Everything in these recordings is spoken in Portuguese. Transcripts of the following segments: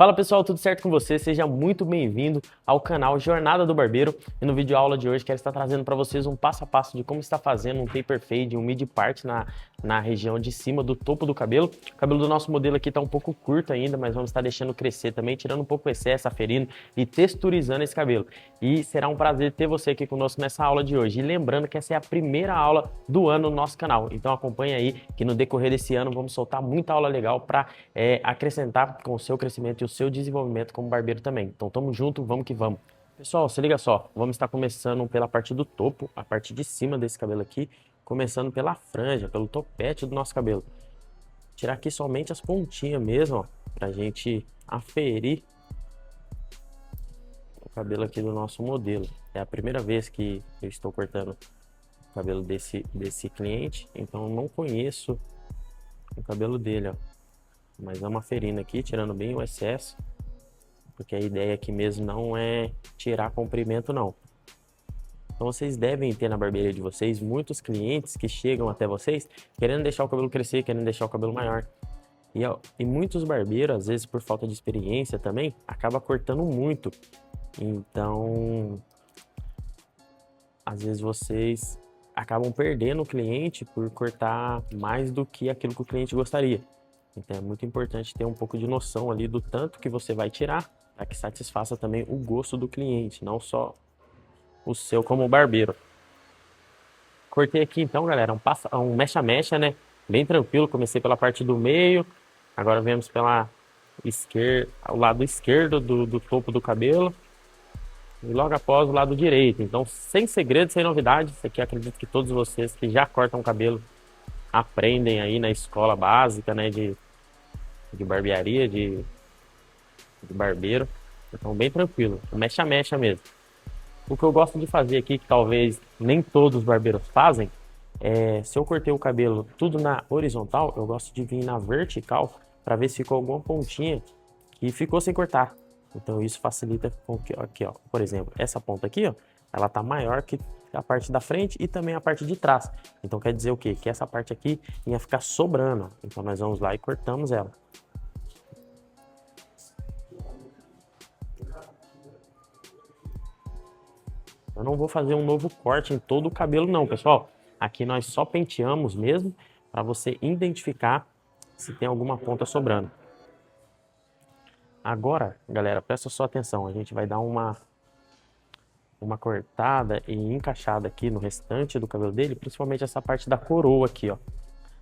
Fala pessoal, tudo certo com você? Seja muito bem-vindo ao canal Jornada do Barbeiro. E no vídeo aula de hoje quero estar trazendo para vocês um passo a passo de como está fazendo um taper fade, um mid part na região de cima do topo do cabelo. O cabelo do nosso modelo aqui está um pouco curto ainda, mas vamos estar deixando crescer também, tirando um pouco o excesso, aferindo e texturizando esse cabelo. E será um prazer ter você aqui conosco nessa aula de hoje. E lembrando que essa é a primeira aula do ano no nosso canal, então acompanha aí que no decorrer desse ano vamos soltar muita aula legal para acrescentar com o seu crescimento e o seu desenvolvimento como barbeiro também. Então tamo junto, vamos que vamos. Pessoal, se liga só, vamos estar começando pela parte do topo, a parte de cima desse cabelo aqui, começando pela franja, pelo topete do nosso cabelo. Tirar aqui somente as pontinhas mesmo, ó, pra gente aferir o cabelo aqui do nosso modelo. É a primeira vez que eu estou cortando o cabelo desse cliente, então eu não conheço o cabelo dele, ó. Mas vamos aferindo aqui, tirando bem o excesso, porque a ideia aqui mesmo não é tirar comprimento não. Então vocês devem ter na barbearia de vocês muitos clientes que chegam até vocês querendo deixar o cabelo crescer, querendo deixar o cabelo maior. E muitos barbeiros, às vezes por falta de experiência também, acaba cortando muito. Então, às vezes vocês acabam perdendo o cliente por cortar mais do que aquilo que o cliente gostaria. Então é muito importante ter um pouco de noção ali do tanto que você vai tirar, para que satisfaça também o gosto do cliente, não só o seu como barbeiro. Cortei aqui então, galera, um mecha-mecha, né? Bem tranquilo, comecei pela parte do meio, agora vemos pela esquerda, o lado esquerdo do topo do cabelo. E logo após o lado direito. Então, sem segredo, sem novidades, isso aqui acredito que todos vocês que já cortam cabelo aprendem aí na escola básica, né, de barbearia, de barbeiro. Então, bem tranquilo, mecha-mecha mesmo. O que eu gosto de fazer aqui, que talvez nem todos os barbeiros fazem, se eu cortei o cabelo tudo na horizontal, eu gosto de vir na vertical para ver se ficou alguma pontinha que ficou sem cortar. Então isso facilita com que, aqui, ó, por exemplo, essa ponta aqui, ó, ela tá maior que a parte da frente e também a parte de trás. Então quer dizer o quê? Que essa parte aqui ia ficar sobrando. Então nós vamos lá e cortamos ela. Eu não vou fazer um novo corte em todo o cabelo não, pessoal. Aqui nós só penteamos mesmo para você identificar se tem alguma ponta sobrando. Agora, galera, presta só atenção, a gente vai dar uma cortada e encaixada aqui no restante do cabelo dele, principalmente essa parte da coroa aqui, ó.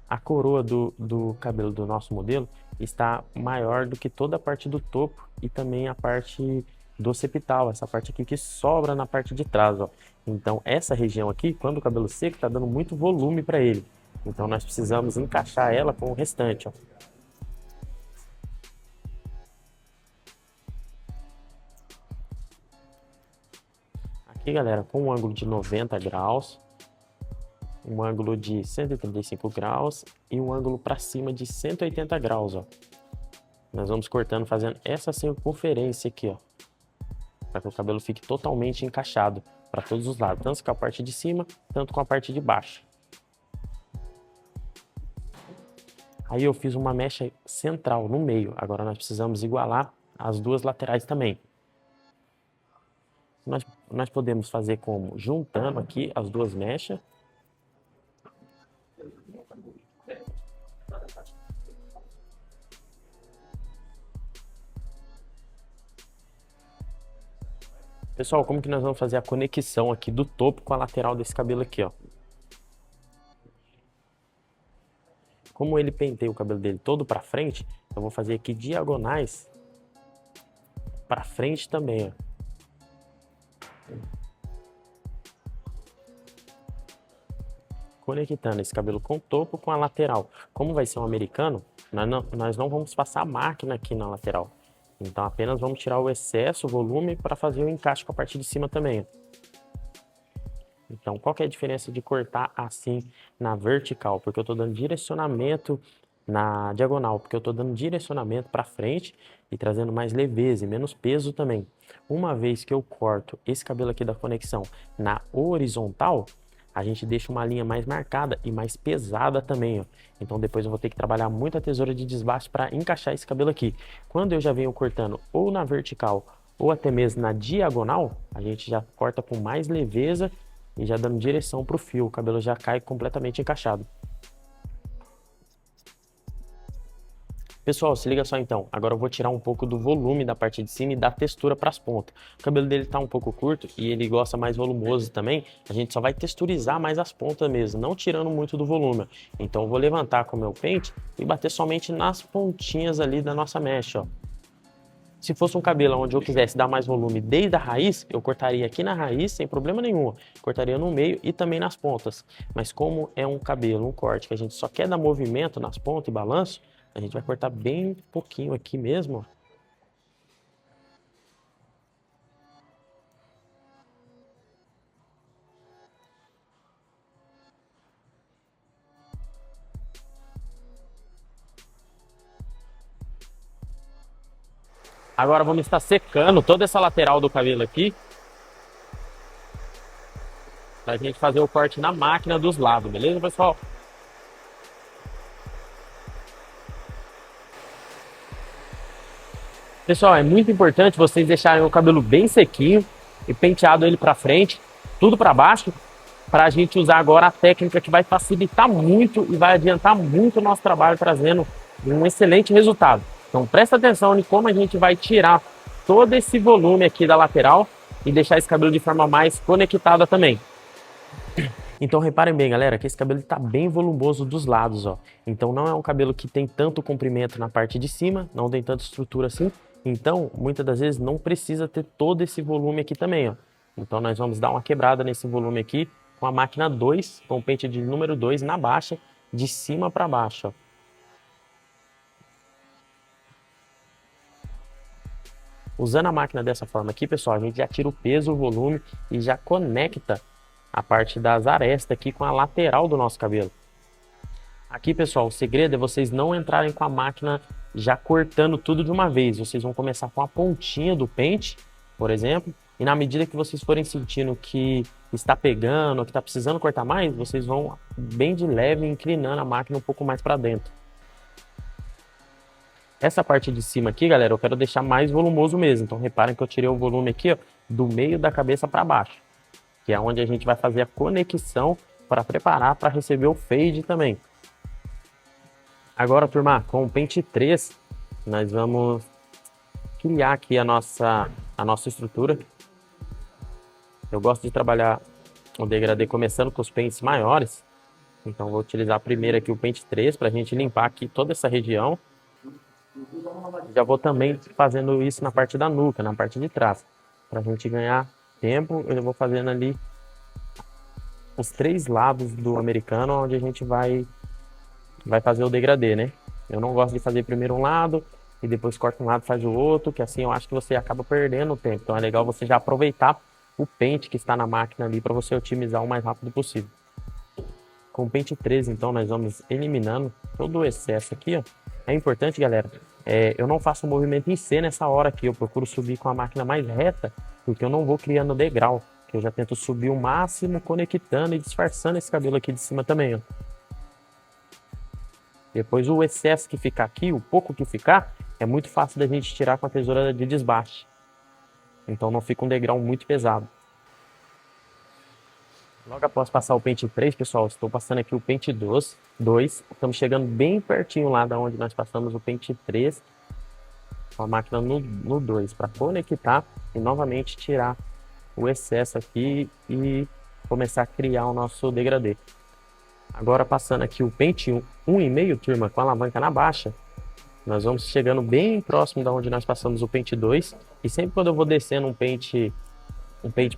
A coroa do cabelo do nosso modelo está maior do que toda a parte do topo e também a parte do occipital, essa parte aqui que sobra na parte de trás, ó. Então, essa região aqui, quando o cabelo seco, está dando muito volume para ele. Então, nós precisamos encaixar ela com o restante, ó. Aqui, galera, com um ângulo de 90 graus, um ângulo de 135 graus e um ângulo para cima de 180 graus, ó. Nós vamos cortando, fazendo essa circunferência aqui, ó, para que o cabelo fique totalmente encaixado para todos os lados, tanto com a parte de cima, tanto com a parte de baixo. Aí eu fiz uma mecha central no meio, agora nós precisamos igualar as duas laterais também. Nós podemos fazer como? Juntando aqui as duas mechas. Pessoal, como que nós vamos fazer a conexão aqui do topo com a lateral desse cabelo aqui, ó? Como ele penteia o cabelo dele todo para frente, eu vou fazer aqui diagonais para frente também, ó. Conectando esse cabelo com o topo com a lateral. Como vai ser um americano, nós não vamos passar a máquina aqui na lateral. Então apenas vamos tirar o excesso, o volume, para fazer o encaixe com a parte de cima também. Então qual que é a diferença de cortar assim na vertical? Porque eu estou dando direcionamento na diagonal, porque eu estou dando direcionamento para frente e trazendo mais leveza e menos peso também. Uma vez que eu corto esse cabelo aqui da conexão na horizontal, a gente deixa uma linha mais marcada e mais pesada também, ó. Então depois eu vou ter que trabalhar muito a tesoura de desbaste para encaixar esse cabelo aqui. Quando eu já venho cortando ou na vertical ou até mesmo na diagonal, a gente já corta com mais leveza e já dando direção para o fio, o cabelo já cai completamente encaixado. Pessoal, se liga só então, agora eu vou tirar um pouco do volume da parte de cima e da textura para as pontas. O cabelo dele tá um pouco curto e ele gosta mais volumoso também, a gente só vai texturizar mais as pontas mesmo, não tirando muito do volume. Então eu vou levantar com o meu pente e bater somente nas pontinhas ali da nossa mecha, ó. Se fosse um cabelo onde eu quisesse dar mais volume desde a raiz, eu cortaria aqui na raiz sem problema nenhum, cortaria no meio e também nas pontas. Mas como é um cabelo, um corte que a gente só quer dar movimento nas pontas e balanço, a gente vai cortar bem pouquinho aqui mesmo, ó. Agora vamos estar secando toda essa lateral do cabelo aqui, pra gente fazer o corte na máquina dos lados, beleza, pessoal? Pessoal, é muito importante vocês deixarem o cabelo bem sequinho e penteado ele para frente, tudo para baixo, para a gente usar agora a técnica que vai facilitar muito e vai adiantar muito o nosso trabalho, trazendo um excelente resultado. Então presta atenção em como a gente vai tirar todo esse volume aqui da lateral e deixar esse cabelo de forma mais conectada também. Então reparem bem, galera, que esse cabelo está bem volumoso dos lados, ó. Então não é um cabelo que tem tanto comprimento na parte de cima, não tem tanta estrutura assim. Então, muitas das vezes não precisa ter todo esse volume aqui também, ó. Então nós vamos dar uma quebrada nesse volume aqui com a máquina 2, com o pente de número 2 na baixa, de cima para baixo, ó. Usando a máquina dessa forma aqui, pessoal, a gente já tira o peso, o volume e já conecta a parte das arestas aqui com a lateral do nosso cabelo. Aqui, pessoal, o segredo é vocês não entrarem com a máquina já cortando tudo de uma vez. Vocês vão começar com a pontinha do pente, por exemplo, e na medida que vocês forem sentindo que está pegando, que está precisando cortar mais, vocês vão bem de leve inclinando a máquina um pouco mais para dentro. Essa parte de cima aqui, galera, eu quero deixar mais volumoso mesmo. Então reparem que eu tirei o volume aqui, ó, do meio da cabeça para baixo, que é onde a gente vai fazer a conexão para preparar para receber o fade também. Agora, turma, com o pente 3, nós vamos criar aqui a nossa estrutura. Eu gosto de trabalhar o degradê começando com os pentes maiores. Então vou utilizar primeiro aqui o pente 3 para a gente limpar aqui toda essa região. Já vou também fazendo isso na parte da nuca, na parte de trás. Para a gente ganhar tempo, eu vou fazendo ali os 3 lados do americano, onde a gente vai fazer o degradê, né? Eu não gosto de fazer primeiro um lado e depois corta um lado e faz o outro, que assim eu acho que você acaba perdendo o tempo. Então é legal você já aproveitar o pente que está na máquina ali para você otimizar o mais rápido possível. Com o pente 13, então, nós vamos eliminando todo o excesso aqui, ó. É importante, galera, eu não faço um movimento em C nessa hora aqui, eu procuro subir com a máquina mais reta, porque eu não vou criando degrau, que eu já tento subir o máximo, conectando e disfarçando esse cabelo aqui de cima também, ó. Depois o excesso que ficar aqui, o pouco que ficar, é muito fácil da gente tirar com a tesoura de desbaste. Então não fica um degrau muito pesado. Logo após passar o pente 3, pessoal, estou passando aqui o pente 2. Estamos chegando bem pertinho lá da onde nós passamos o pente 3. Com a máquina no 2, para conectar e novamente tirar o excesso aqui e começar a criar o nosso degradê. Agora passando aqui o pente 1,5, turma, com a alavanca na baixa, nós vamos chegando bem próximo da onde nós passamos o pente 2. E sempre quando eu vou descendo um pente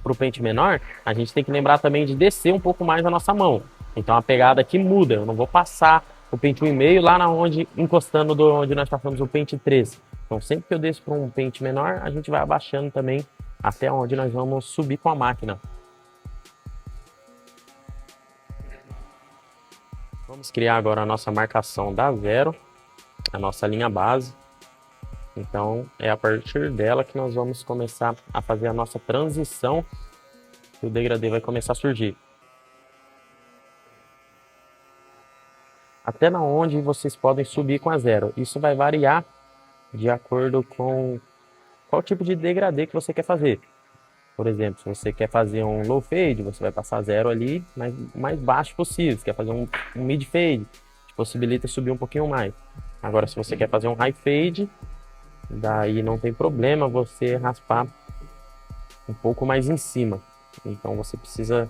para o pente menor, a gente tem que lembrar também de descer um pouco mais a nossa mão. Então a pegada aqui muda, eu não vou passar o pente 1,5 lá na onde, encostando do onde nós passamos o pente 3. Então sempre que eu desço para um pente menor, a gente vai abaixando também até onde nós vamos subir com a máquina. Vamos criar agora a nossa marcação da zero, a nossa linha base. Então é a partir dela que nós vamos começar a fazer a nossa transição e o degradê vai começar a surgir. até na onde vocês podem subir com a zero. Isso vai variar de acordo com qual tipo de degradê que você quer fazer. Por exemplo, se você quer fazer um low fade, você vai passar zero ali, mas o mais baixo possível. Se quer fazer um mid fade, te possibilita subir um pouquinho mais. Agora, se você quer fazer um high fade, daí não tem problema você raspar um pouco mais em cima. Então você precisa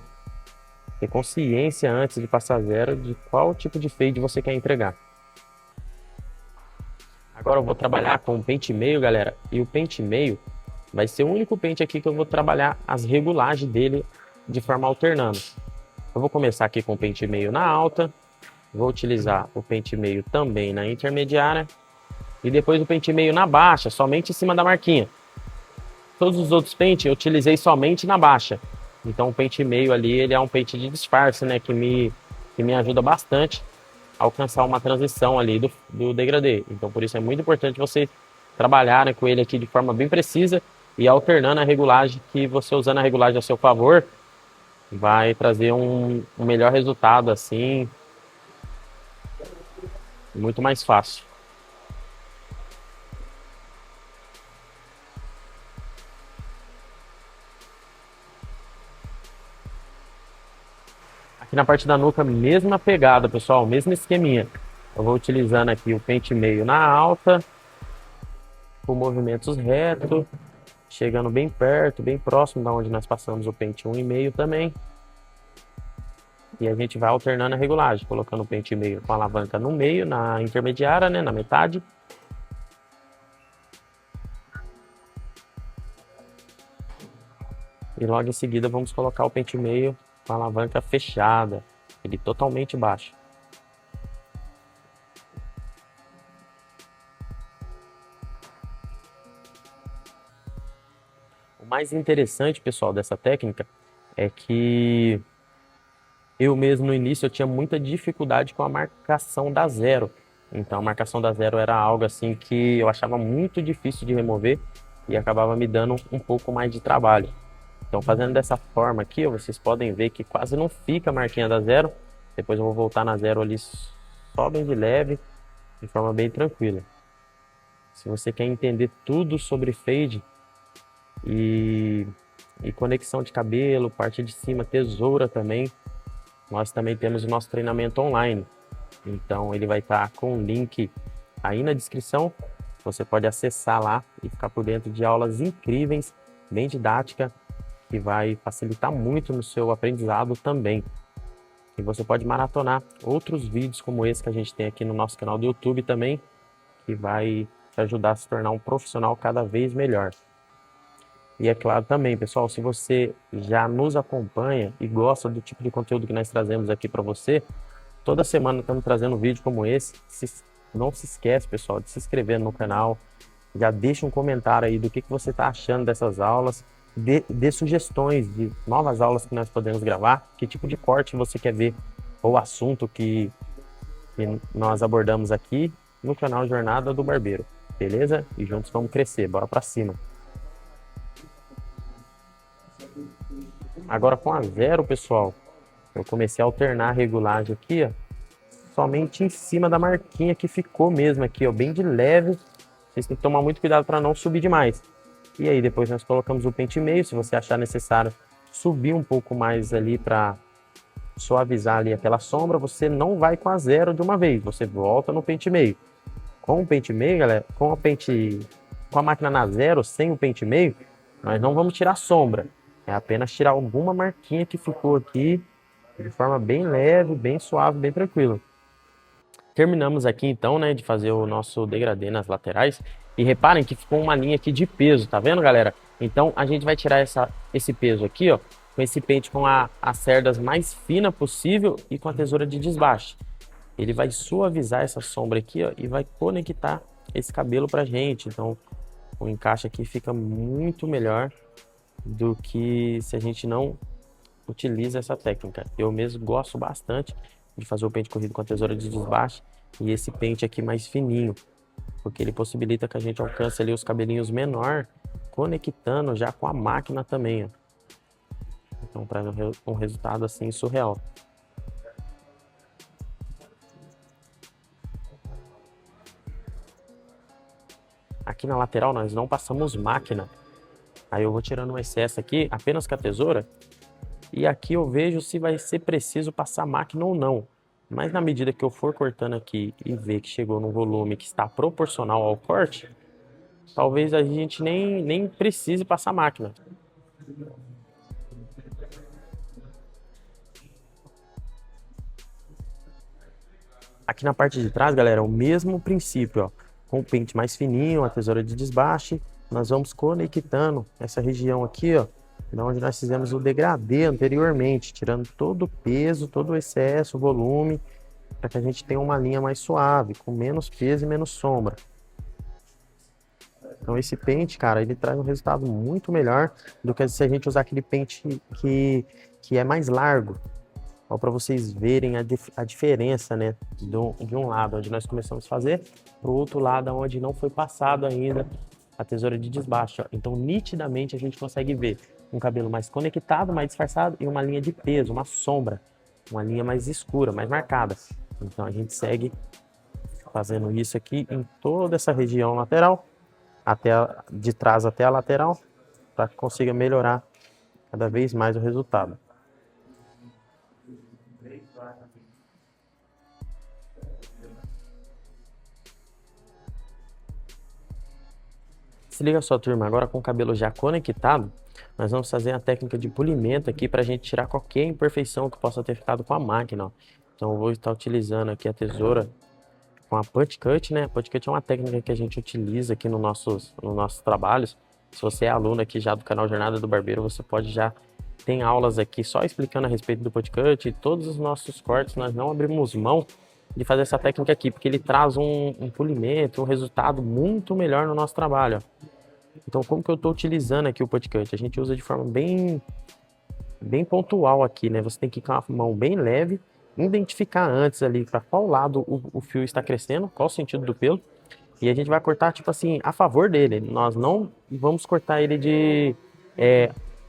ter consciência antes de passar zero de qual tipo de fade você quer entregar. Agora eu vou trabalhar com o pente meio, galera, e o pente meio vai ser o único pente aqui que eu vou trabalhar as regulagens dele de forma alternando. Eu vou começar aqui com o pente meio na alta, vou utilizar o pente meio também na intermediária e depois o pente meio na baixa, somente em cima da marquinha. Todos os outros pentes eu utilizei somente na baixa. Então o pente meio ali, ele é um pente de disfarce, né, que me ajuda bastante a alcançar uma transição ali do degradê. Então por isso é muito importante você trabalhar, né, com ele aqui de forma bem precisa e alternando a regulagem, que você usando a regulagem a seu favor vai trazer um melhor resultado assim, muito mais fácil. Aqui na parte da nuca, mesma pegada, pessoal, mesmo esqueminha. Eu vou utilizando aqui o pente meio na alta, com movimentos retos, chegando bem perto, bem próximo da onde nós passamos o pente 1,5 também. E a gente vai alternando a regulagem, colocando o pente meio com a alavanca no meio, na intermediária, né, na metade. E logo em seguida vamos colocar o pente meio com a alavanca fechada, ele totalmente baixo. O mais interessante, pessoal, dessa técnica é que eu mesmo no início eu tinha muita dificuldade com a marcação da zero. Então a marcação da zero era algo assim que eu achava muito difícil de remover e acabava me dando um pouco mais de trabalho. Então fazendo dessa forma aqui, vocês podem ver que quase não fica a marquinha da zero. Depois eu vou voltar na zero ali só bem de leve, de forma bem tranquila. Se você quer entender tudo sobre fade e conexão de cabelo, parte de cima, tesoura também, nós também temos o nosso treinamento online. Então ele vai estar com o link aí na descrição. Você pode acessar lá e ficar por dentro de aulas incríveis, bem didática, que vai facilitar muito no seu aprendizado também. E você pode maratonar outros vídeos como esse que a gente tem aqui no nosso canal do YouTube também, que vai te ajudar a se tornar um profissional cada vez melhor. E é claro também, pessoal, se você já nos acompanha e gosta do tipo de conteúdo que nós trazemos aqui para você, toda semana estamos trazendo um vídeo como esse. Não se esquece, pessoal, de se inscrever no canal. Já deixa um comentário aí do que você está achando dessas aulas. Dê sugestões de novas aulas que nós podemos gravar. Que tipo de corte você quer ver ou assunto que nós abordamos aqui no canal Jornada do Barbeiro. Beleza? E juntos vamos crescer. Bora para cima. Agora com a zero, pessoal, eu comecei a alternar a regulagem aqui, ó, somente em cima da marquinha que ficou mesmo aqui, ó, bem de leve. Vocês têm que tomar muito cuidado para não subir demais. E aí depois nós colocamos o pente meio, se você achar necessário subir um pouco mais ali para suavizar ali aquela sombra, você não vai com a zero de uma vez, você volta no pente meio. Com o pente meio, galera, com a máquina na zero, sem o pente meio, nós não vamos tirar sombra. É apenas tirar alguma marquinha que ficou aqui de forma bem leve, bem suave, bem tranquila. Terminamos aqui então, né, de fazer o nosso degradê nas laterais. E reparem que ficou uma linha aqui de peso, tá vendo, galera? Então a gente vai tirar esse peso aqui, ó, com esse pente com as cerdas mais fina possível e com a tesoura de desbaste. Ele vai suavizar essa sombra aqui, ó, e vai conectar esse cabelo pra gente. Então o encaixe aqui fica muito melhor do que se a gente não utiliza essa técnica. Eu mesmo gosto bastante de fazer o pente corrido com a tesoura de desbaste e esse pente aqui mais fininho, porque ele possibilita que a gente alcance ali os cabelinhos menor, conectando já com a máquina também, ó. Então para um resultado assim surreal. aqui na lateral nós não passamos máquina. Aí eu vou tirando o excesso aqui apenas com a tesoura. E aqui eu vejo se vai ser preciso passar máquina ou não. Mas na medida que eu for cortando aqui e ver que chegou no volume que está proporcional ao corte, talvez a gente nem precise passar máquina. Aqui na parte de trás, galera, é o mesmo princípio, ó. Com o pente mais fininho, a tesoura de desbaste, nós vamos conectando essa região aqui, ó, de onde nós fizemos o degradê anteriormente, tirando todo o peso, todo o excesso, o volume, para que a gente tenha uma linha mais suave, com menos peso e menos sombra. Então esse pente, cara, ele traz um resultado muito melhor do que se a gente usar aquele pente que é mais largo. Para vocês verem a diferença, né, de um lado onde nós começamos a fazer, para o outro lado onde não foi passado ainda a tesoura de desbaste. Ó. Então nitidamente a gente consegue ver um cabelo mais conectado, mais disfarçado e uma linha de peso, uma sombra, uma linha mais escura, mais marcada. Então a gente segue fazendo isso aqui em toda essa região lateral, de trás até a lateral, para que consiga melhorar cada vez mais o resultado. Se liga só, turma, agora com o cabelo já conectado, nós vamos fazer a técnica de polimento aqui para a gente tirar qualquer imperfeição que possa ter ficado com a máquina. Ó. Então eu vou estar utilizando aqui a tesoura com a punch cut, né? A punch cut é uma técnica que a gente utiliza aqui nos nossos trabalhos. Se você é aluno aqui já do canal Jornada do Barbeiro, você pode já tem aulas aqui só explicando a respeito do punch cut e todos os nossos cortes, nós não abrimos mão de fazer essa técnica aqui, porque ele traz um polimento, um resultado muito melhor no nosso trabalho. Ó. Então, como que eu estou utilizando aqui o punch cut? A gente usa de forma bem pontual aqui, né? Você tem que ir com a mão bem leve, identificar antes ali para qual lado o fio está crescendo, qual o sentido do pelo, e a gente vai cortar, tipo assim, a favor dele. Nós não vamos cortar ele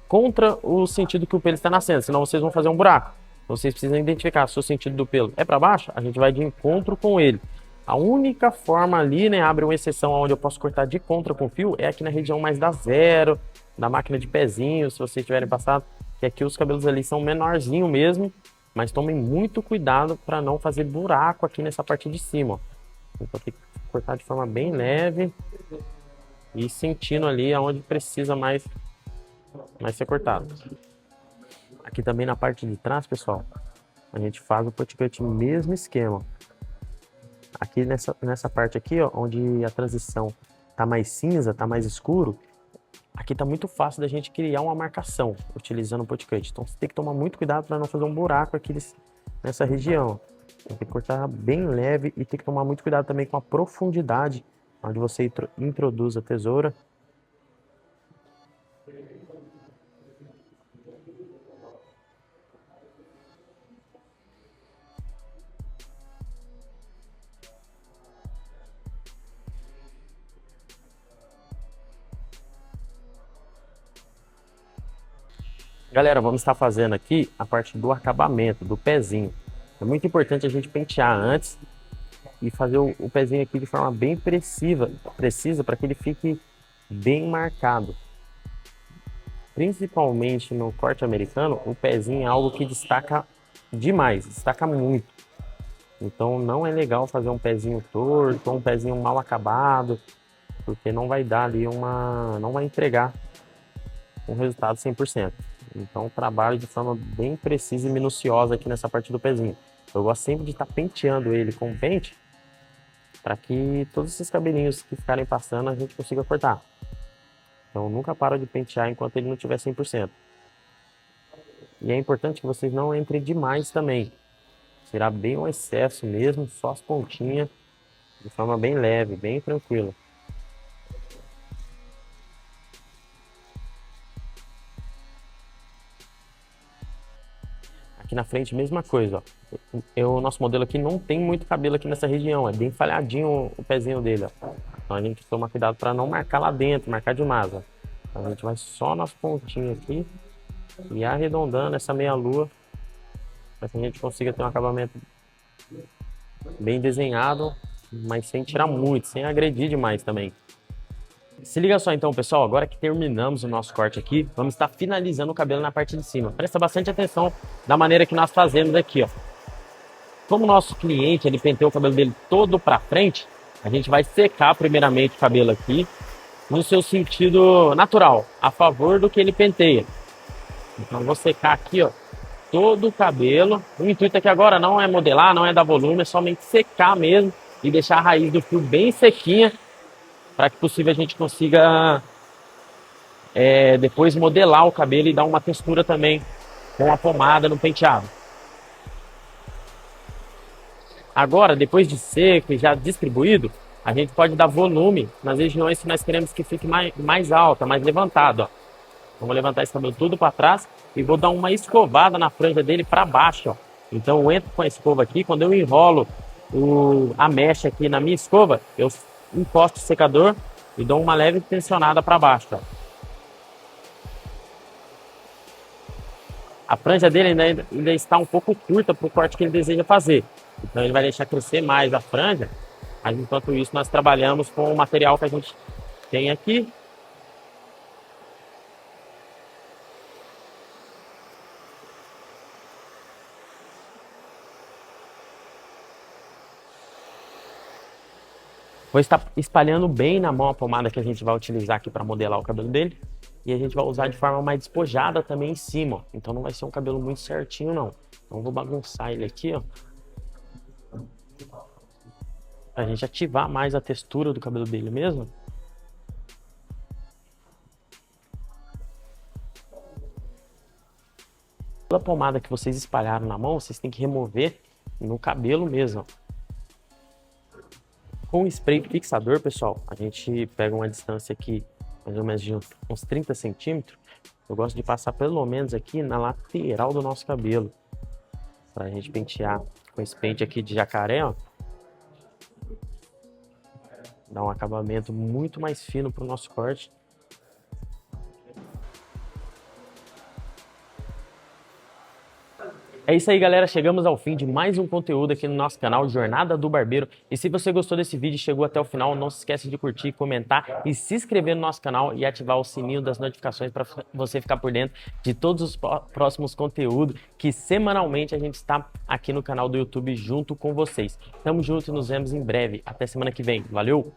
contra o sentido que o pelo está nascendo, senão vocês vão fazer um buraco. Vocês precisam identificar se o sentido do pelo é para baixo, a gente vai de encontro com ele. A única forma ali, né, abre uma exceção onde eu posso cortar de contra com fio, é aqui na região mais da zero, da máquina de pezinho, se vocês tiverem passado, que aqui os cabelos ali são menorzinho mesmo, mas tomem muito cuidado para não fazer buraco aqui nessa parte de cima. Ó. Então tem que cortar de forma bem leve e sentindo ali aonde precisa mais ser cortado. Aqui também na parte de trás, pessoal, a gente faz o punch cut no mesmo esquema. Aqui nessa parte aqui, ó, onde a transição tá mais cinza, tá mais escuro, aqui tá muito fácil da gente criar uma marcação utilizando o punch cut. Então você tem que tomar muito cuidado para não fazer um buraco aqui nessa região. Tem que cortar bem leve e tem que tomar muito cuidado também com a profundidade onde você introduz a tesoura. Galera, vamos estar fazendo aqui a parte do acabamento, do pezinho. É muito importante a gente pentear antes e fazer o pezinho aqui de forma bem precisa para que ele fique bem marcado. Principalmente no corte americano, o pezinho é algo que destaca demais, destaca muito. Então não é legal fazer um pezinho torto ou um pezinho mal acabado, porque não vai dar ali não vai entregar um resultado 100%. Então trabalho de forma bem precisa e minuciosa aqui nessa parte do pezinho. Eu gosto sempre de estar penteando ele com o pente, para que todos esses cabelinhos que ficarem passando a gente consiga cortar. Então nunca paro de pentear enquanto ele não estiver 100%. E é importante que vocês não entrem demais também. Tirar bem o excesso mesmo, só as pontinhas, de forma bem leve, bem tranquila. Aqui na frente, mesma coisa, ó. O nosso modelo aqui não tem muito cabelo aqui nessa região, é bem falhadinho o pezinho dele, ó. Então a gente toma cuidado para não marcar lá dentro, marcar demais, ó. Então a gente vai só nas pontinhas aqui e arredondando essa meia lua, para que a gente consiga ter um acabamento bem desenhado, mas sem tirar muito, sem agredir demais também. Se liga só então, pessoal, agora que terminamos o nosso corte aqui, vamos estar finalizando o cabelo na parte de cima. Presta bastante atenção da maneira que nós fazemos aqui, ó. Como o nosso cliente, ele penteou o cabelo dele todo para frente, a gente vai secar primeiramente o cabelo aqui, no seu sentido natural, a favor do que ele penteia. Então, eu vou secar aqui, ó, todo o cabelo. O intuito aqui agora não é modelar, não é dar volume, é somente secar mesmo e deixar a raiz do fio bem sequinha, para que possível a gente consiga depois modelar o cabelo e dar uma textura também com a pomada no penteado. Agora, depois de seco e já distribuído, a gente pode dar volume nas regiões que nós queremos que fique mais alta, mais levantado, ó. Vamos levantar esse cabelo tudo para trás e vou dar uma escovada na franja dele para baixo, ó. Então eu entro com a escova aqui, quando eu enrolo a mecha aqui na minha escova, eu encosto o secador e dou uma leve tensionada para baixo, ó. A franja dele ainda está um pouco curta para o corte que ele deseja fazer. Então ele vai deixar crescer mais a franja, mas enquanto isso nós trabalhamos com o material que a gente tem aqui. Vou estar espalhando bem na mão a pomada que a gente vai utilizar aqui para modelar o cabelo dele. E a gente vai usar de forma mais despojada também em cima, ó. Então não vai ser um cabelo muito certinho, não. Então eu vou bagunçar ele aqui, ó. Pra gente ativar mais a textura do cabelo dele mesmo. Toda a pomada que vocês espalharam na mão, vocês têm que remover no cabelo mesmo, ó. Com o spray fixador, pessoal, a gente pega uma distância aqui, mais ou menos de uns 30 centímetros. Eu gosto de passar pelo menos aqui na lateral do nosso cabelo, para a gente pentear com esse pente aqui de jacaré, ó. Dá um acabamento muito mais fino para o nosso corte. É isso aí, galera, chegamos ao fim de mais um conteúdo aqui no nosso canal Jornada do Barbeiro. E se você gostou desse vídeo e chegou até o final, não se esqueça de curtir, comentar e se inscrever no nosso canal e ativar o sininho das notificações para você ficar por dentro de todos os próximos conteúdos que semanalmente a gente está aqui no canal do YouTube junto com vocês. Tamo junto e nos vemos em breve. Até semana que vem. Valeu!